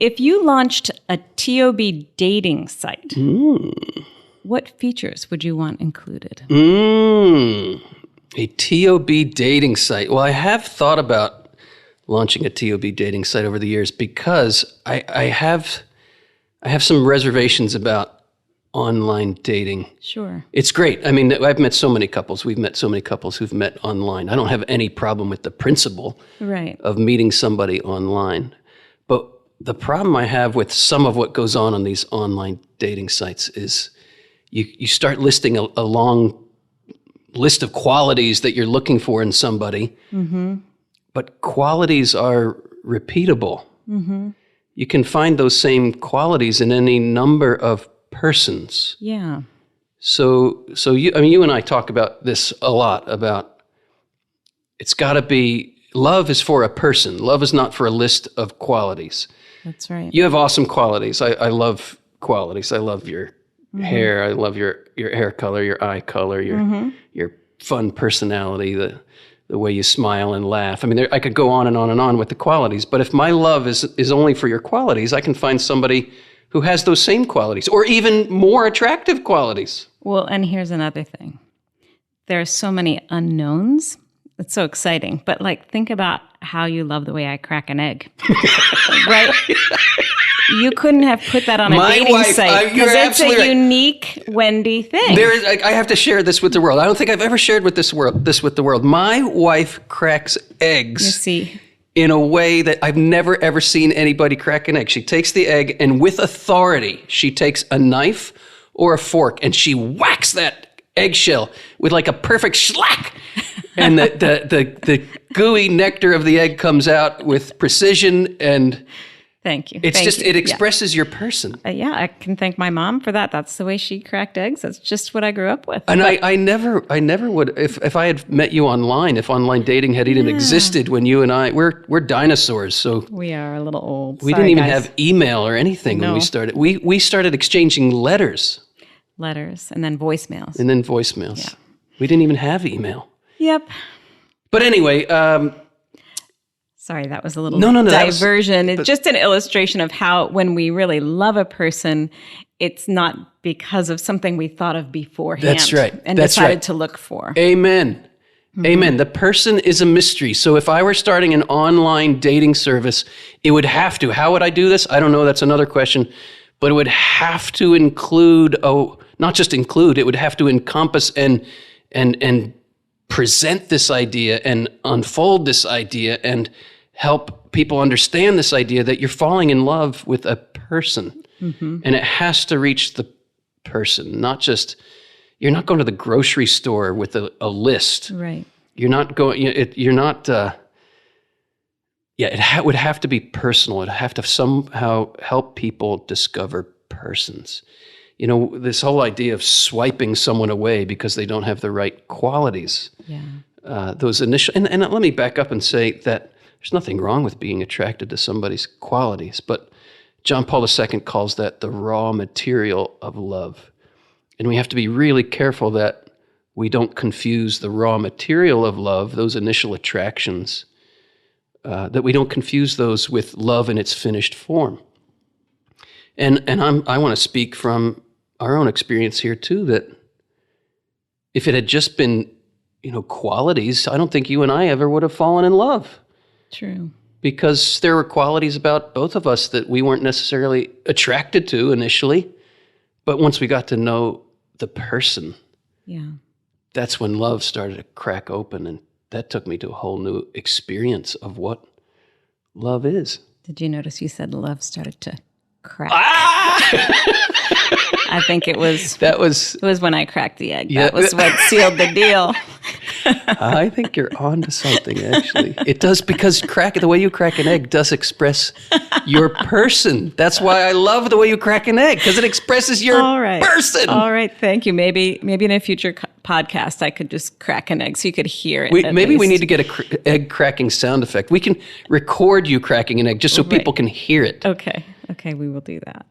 if you launched a TOB dating site, what features would you want included? A TOB dating site. Well, I have thought about launching a TOB dating site over the years because I have some reservations about online dating. Sure. It's great. I mean, I've met so many couples. We've met so many couples who've met online. I don't have any problem with the principle of meeting somebody online. But the problem I have with some of what goes on these online dating sites is you start listing a long list of qualities that you're looking for in somebody, but qualities are repeatable. You can find those same qualities in any number of persons. Yeah. So you and I talk about this a lot, about it's got to be, love is for a person. Love is not for a list of qualities. That's right. You have awesome qualities. I love qualities. I love your hair. I love your hair color, your eye color, your fun personality, the way you smile and laugh. I mean, I could go on and on and on with the qualities, but if my love is only for your qualities, I can find somebody who has those same qualities or even more attractive qualities. Well, and here's another thing. There are so many unknowns. It's so exciting. But think about how you love the way I crack an egg. Right? You couldn't have put that on a dating site because it's a unique Wendy thing. I have to share this with the world. I don't think I've ever shared this with the world. My wife cracks eggs. You see. In a way that I've never, ever seen anybody crack an egg. She takes the egg, and with authority, she takes a knife or a fork, and she whacks that eggshell with a perfect schlack. And the gooey nectar of the egg comes out with precision, and thank you. It expresses your person. Yeah, I can thank my mom for that. That's the way she cracked eggs. That's just what I grew up with. And I never would, if I had met you online, if online dating had even existed when you and I, we're dinosaurs, so. We are a little old. We didn't even have email or anything when we started. We started exchanging letters. Letters, and then voicemails. Yeah. We didn't even have email. Yep. But anyway, sorry, that was a little diversion. It's just an illustration of how when we really love a person, it's not because of something we thought of beforehand. That's right. And decided to look for. Amen. Amen. The person is a mystery. So if I were starting an online dating service, it would have to. How would I do this? I don't know. That's another question. But it would have to include, not just include, it would have to encompass and present this idea and unfold this idea and help people understand this idea that you're falling in love with a person. And it has to reach the person, not just, you're not going to the grocery store with a list. Right. You're not going, you're not, it would have to be personal. It would have to somehow help people discover persons. This whole idea of swiping someone away because they don't have the right qualities. Yeah. Those initial, and let me back up and say that there's nothing wrong with being attracted to somebody's qualities, but John Paul II calls that the raw material of love. And we have to be really careful that we don't confuse the raw material of love, those initial attractions, that we don't confuse those with love in its finished form. And I want to speak from our own experience here too, that if it had just been, qualities, I don't think you and I ever would have fallen in love. True. Because there were qualities about both of us that we weren't necessarily attracted to initially, but once we got to know the person, that's when love started to crack open, and that took me to a whole new experience of what love is. Did you notice you said love started to crack? Ah! I think it was when I cracked the egg. Yeah. That was what sealed the deal. I think you're on to something, actually. It does, because the way you crack an egg does express your person. That's why I love the way you crack an egg, because it expresses your person. All right, thank you. Maybe in a future podcast, I could just crack an egg so you could hear it. Maybe we need to get an egg cracking sound effect. We can record you cracking an egg just so people can hear it. Okay, we will do that.